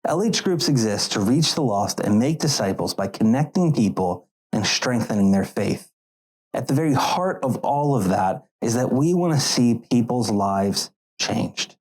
LH groups exist to reach the lost and make disciples by connecting people and strengthening their faith. At the very heart of all of that is that we want to see people's lives changed.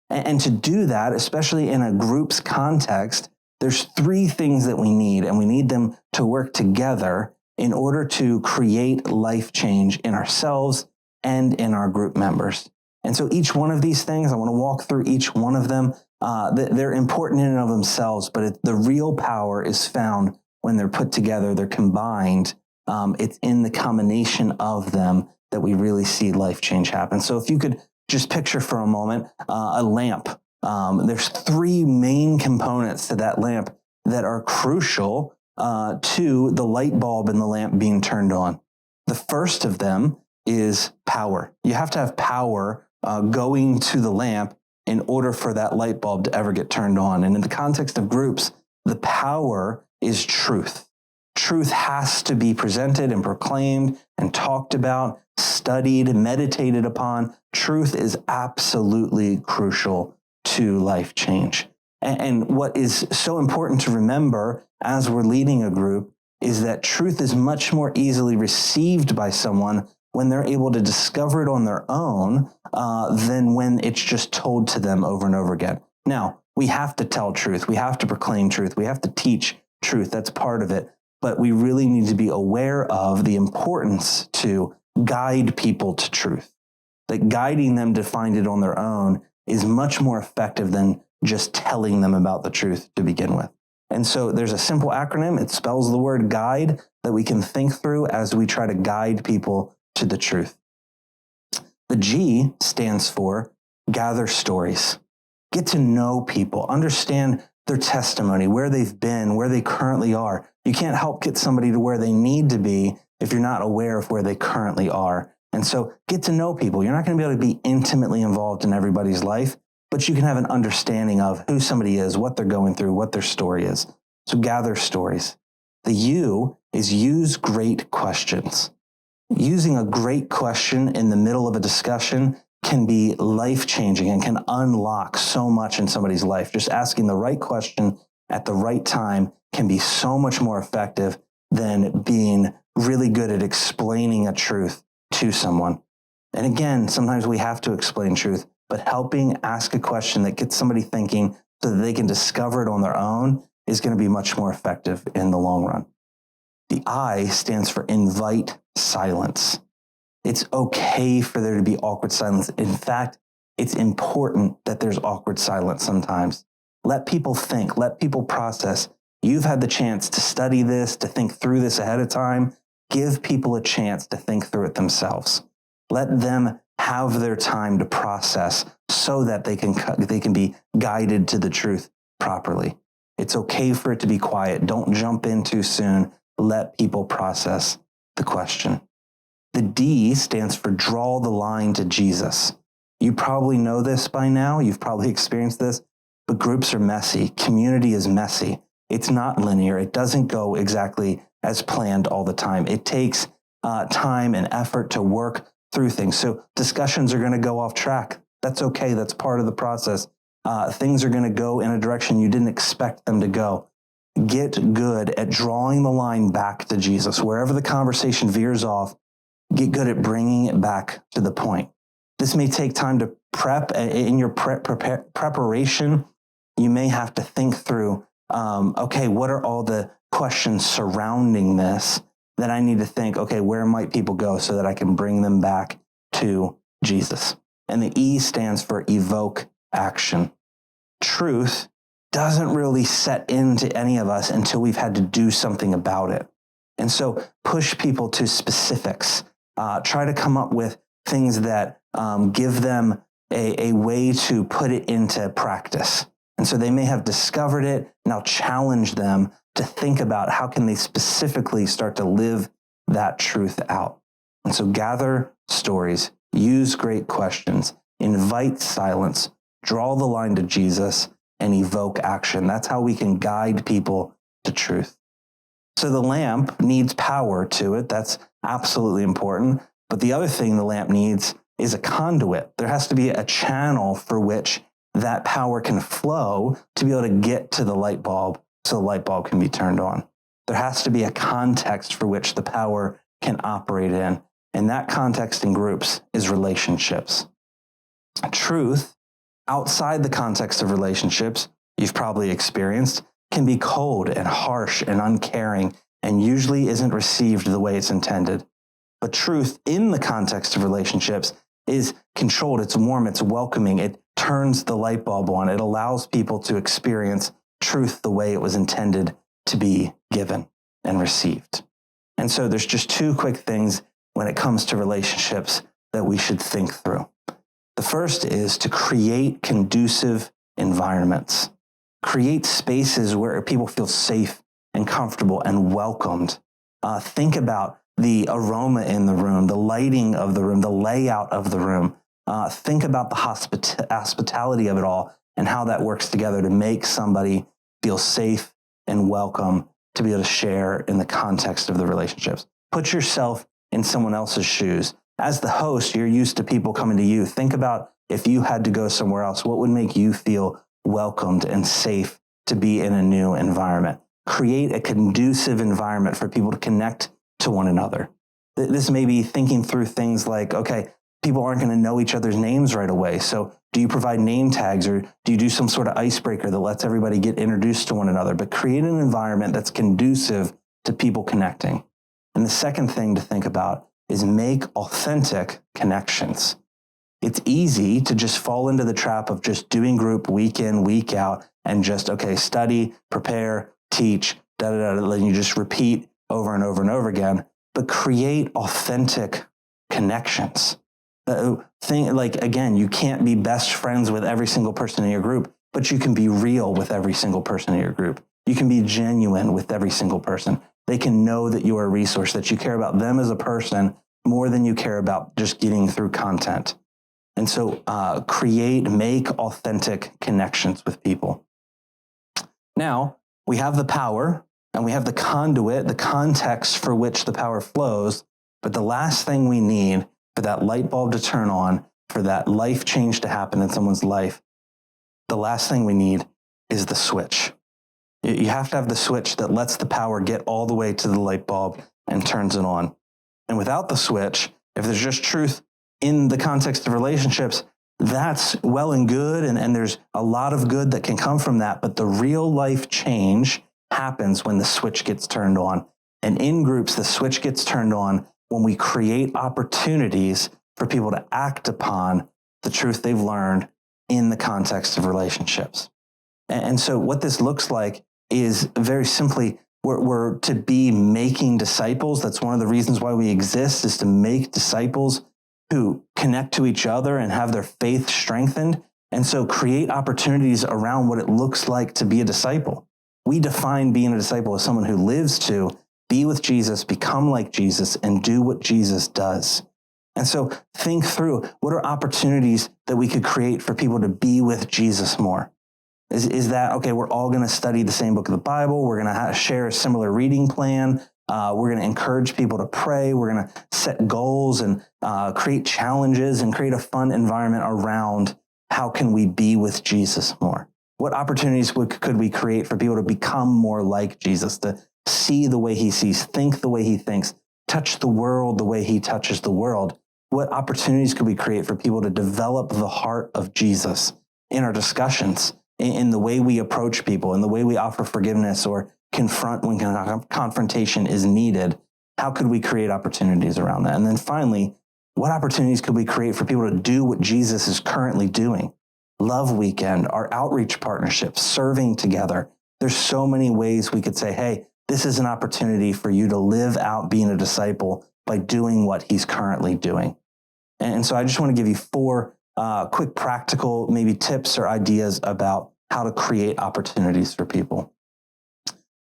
And to do that, especially in a group's context, there's three things that we need, and we need them to work together in order to create life change in ourselves and in our group members. And so each one of these things, I want to walk through each one of them. They're important in and of themselves, but the real power is found when they're put together, they're combined. It's in the combination of them that we really see life change happen. So if you could just picture for a moment a lamp. There's three main components to that lamp that are crucial to the light bulb in the lamp being turned on. The first of them is power. You have to have power going to the lamp in order for that light bulb to ever get turned on. And in the context of groups, the power is truth. Truth has to be presented and proclaimed and talked about, studied, meditated upon. Truth is absolutely crucial to life change. And what is so important to remember as we're leading a group is that truth is much more easily received by someone when they're able to discover it on their own than when it's just told to them over and over again. Now, we have to tell truth. We have to proclaim truth. We have to teach truth. That's part of it. But we really need to be aware of the importance to guide people to truth. That guiding them to find it on their own is much more effective than just telling them about the truth to begin with. And so there's a simple acronym. It spells the word guide that we can think through as we try to guide people to the truth. The G stands for gather stories. Get to know people, understand their testimony, where they've been, where they currently are. You can't help get somebody to where they need to be if you're not aware of where they currently are. And so get to know people. You're not going to be able to be intimately involved in everybody's life, but you can have an understanding of who somebody is, what they're going through, what their story is. So gather stories. The U is use great questions. Using a great question in the middle of a discussion can be life-changing and can unlock so much in somebody's life. Just asking the right question at the right time can be so much more effective than being really good at explaining a truth to someone. And again, sometimes we have to explain truth, but helping ask a question that gets somebody thinking so that they can discover it on their own is going to be much more effective in the long run. The I stands for invite silence. It's okay for there to be awkward silence. In fact, it's important that there's awkward silence sometimes. Let people think, let people process. You've had the chance to study this, to think through this ahead of time. Give people a chance to think through it themselves. Let them have their time to process so that they can be guided to the truth properly. It's okay for it to be quiet. Don't jump in too soon. Let people process the question. The D stands for draw the line to Jesus. You probably know this by now. You've probably experienced this, but groups are messy. Community is messy. It's not linear. It doesn't go exactly as planned all the time. It takes time and effort to work through things. So discussions are going to go off track. That's okay. That's part of the process. Things are going to go in a direction you didn't expect them to go. Get good at drawing the line back to Jesus. Wherever the conversation veers off, get good at bringing it back to the point. This may take time to prep. In your preparation, you may have to think through, okay, what are all the questions surrounding this that I need to think, okay, where might people go so that I can bring them back to Jesus? And the E stands for evoke action. Truth doesn't really set into any of us until we've had to do something about it. And so push people to specifics. Try to come up with things that give them a way to put it into practice. And so they may have discovered it. Now challenge them to think about how can they specifically start to live that truth out. And so gather stories, use great questions, invite silence, draw the line to Jesus, and evoke action. That's how we can guide people to truth. So the lamp needs power to it. That's absolutely important. But the other thing the lamp needs is a conduit. There has to be a channel for which that power can flow to be able to get to the light bulb so the light bulb can be turned on. There has to be a context for which the power can operate in. And that context in groups is relationships. Truth outside the context of relationships, you've probably experienced, can be cold and harsh and uncaring and usually isn't received the way it's intended. But truth in the context of relationships is controlled, it's warm, it's welcoming, it turns the light bulb on, it allows people to experience truth the way it was intended to be given and received. And so there's just two quick things when it comes to relationships that we should think through. The first is to create conducive environments. Create spaces where people feel safe and comfortable and welcomed. Think about the aroma in the room, the lighting of the room, the layout of the room. Think about the hospitality of it all and how that works together to make somebody feel safe and welcome to be able to share in the context of the relationships. Put yourself in someone else's shoes. As the host, you're used to people coming to you. Think about if you had to go somewhere else, what would make you feel welcomed and safe to be in a new environment? Create a conducive environment for people to connect to one another. This may be thinking through things like, okay, people aren't going to know each other's names right away. So do you provide name tags or do you do some sort of icebreaker that lets everybody get introduced to one another? But create an environment that's conducive to people connecting. And the second thing to think about is make authentic connections. It's easy to just fall into the trap of just doing group week in, week out, and just, okay, study, prepare, teach, and you just repeat over and over and over again, but create authentic connections. Again, you can't be best friends with every single person in your group, but you can be real with every single person in your group. You can be genuine with every single person. They can know that you are a resource, that you care about them as a person more than you care about just getting through content. And so make authentic connections with people. Now, we have the power and we have the conduit, the context for which the power flows. But the last thing we need for that light bulb to turn on, for that life change to happen in someone's life, the last thing we need is the switch. You have to have the switch that lets the power get all the way to the light bulb and turns it on. And without the switch, if there's just truth in the context of relationships, that's well and good. And there's a lot of good that can come from that. But the real life change happens when the switch gets turned on. And in groups, the switch gets turned on when we create opportunities for people to act upon the truth they've learned in the context of relationships. And so what this looks like is very simply, we're to be making disciples. That's one of the reasons why we exist, is to make disciples who connect to each other and have their faith strengthened. And so create opportunities around what it looks like to be a disciple. We define being a disciple as someone who lives to be with Jesus, become like Jesus, and do what Jesus does. And so think through, what are opportunities that we could create for people to be with Jesus more? Is that, okay, we're all going to study the same book of the Bible. We're going to share a similar reading plan. We're going to encourage people to pray. We're going to set goals and create challenges and create a fun environment around how can we be with Jesus more? What opportunities could we create for people to become more like Jesus, to see the way he sees, think the way he thinks, touch the world the way he touches the world? What opportunities could we create for people to develop the heart of Jesus in our discussions, in the way we approach people, in the way we offer forgiveness or confront when confrontation is needed? How could we create opportunities around that? And then finally, what opportunities could we create for people to do what Jesus is currently doing? Love Weekend, our outreach partnerships, serving together. There's so many ways we could say, hey, this is an opportunity for you to live out being a disciple by doing what he's currently doing. And so I just want to give you 4 quick practical maybe tips or ideas about how to create opportunities for people.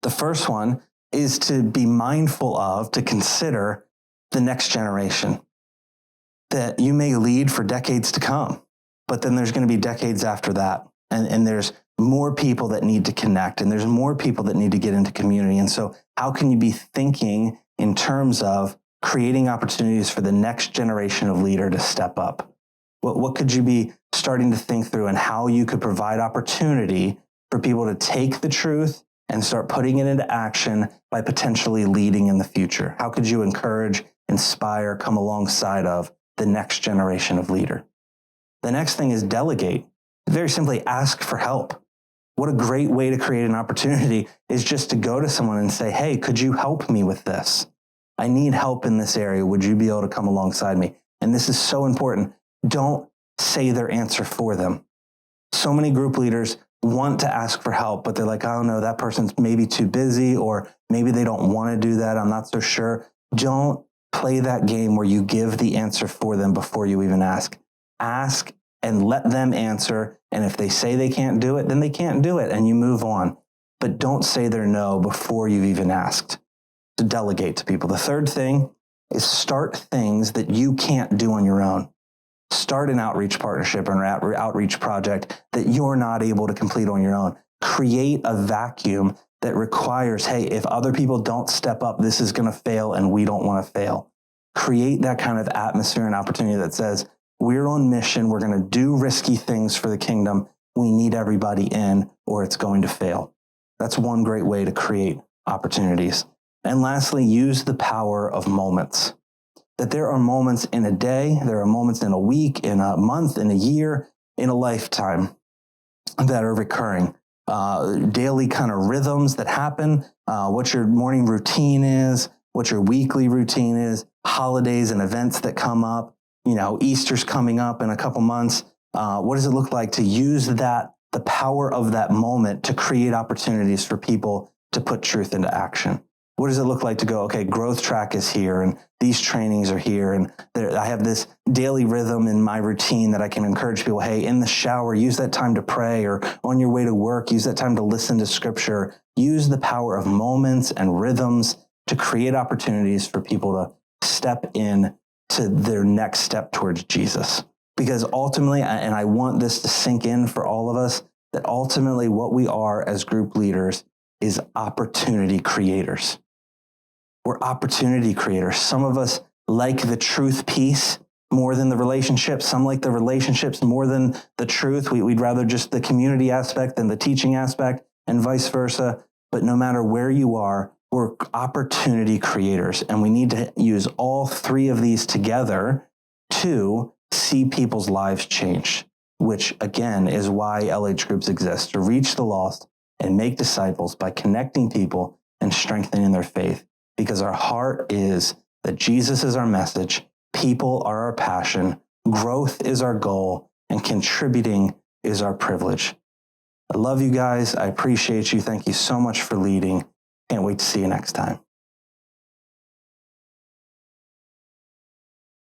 The first one is to be mindful of, to consider the next generation. That you may lead for decades to come, but then there's going to be decades after that. And there's more people that need to connect, and there's more people that need to get into community. And so how can you be thinking in terms of creating opportunities for the next generation of leader to step up? What could you be starting to think through, and how you could provide opportunity for people to take the truth and start putting it into action by potentially leading in the future? How could you encourage, inspire, come alongside of the next generation of leader? The next thing is delegate. Very simply, ask for help. What a great way to create an opportunity is just to go to someone and say, hey, could you help me with this? I need help in this area. Would you be able to come alongside me? And this is so important. Don't say their answer for them. So many group leaders want to ask for help, but they're like, I don't know, that person's maybe too busy, or maybe they don't want to do that. I'm not so sure. Don't play that game where you give the answer for them before you even ask. Ask and let them answer. And if they say they can't do it, then they can't do it, and you move on. But don't say their no before you've even asked. To delegate to people. The third thing is start things that you can't do on your own. Start an outreach partnership or an outreach project that you're not able to complete on your own. Create a vacuum that requires, hey, if other people don't step up, this is going to fail, and we don't want to fail. Create that kind of atmosphere and opportunity that says, we're on mission. We're going to do risky things for the kingdom. We need everybody in, or it's going to fail. That's one great way to create opportunities. And lastly, use the power of moments. That there are moments in a day, there are moments in a week, in a month, in a year, in a lifetime that are recurring. Daily kind of rhythms that happen, what your morning routine is, what your weekly routine is, holidays and events that come up. Easter's coming up in a couple months. What does it look like to use the power of that moment to create opportunities for people to put truth into action? What does it look like to go, okay, growth track is here, and these trainings are here, and I have this daily rhythm in my routine that I can encourage people, hey, in the shower, use that time to pray, or on your way to work, use that time to listen to scripture. Use the power of moments and rhythms to create opportunities for people to step in to their next step towards Jesus. Because ultimately, and I want this to sink in for all of us, that ultimately what we are as group leaders is opportunity creators. We're opportunity creators. Some of us like the truth piece more than the relationships. Some like the relationships more than the truth. We'd rather just the community aspect than the teaching aspect, and vice versa. But no matter where you are, we're opportunity creators. And we need to use all three of these together to see people's lives change, which again is why LH groups exist, to reach the lost and make disciples by connecting people and strengthening their faith. Because our heart is that Jesus is our message, people are our passion, growth is our goal, and contributing is our privilege. I love you guys. I appreciate you. Thank you so much for leading. Can't wait to see you next time.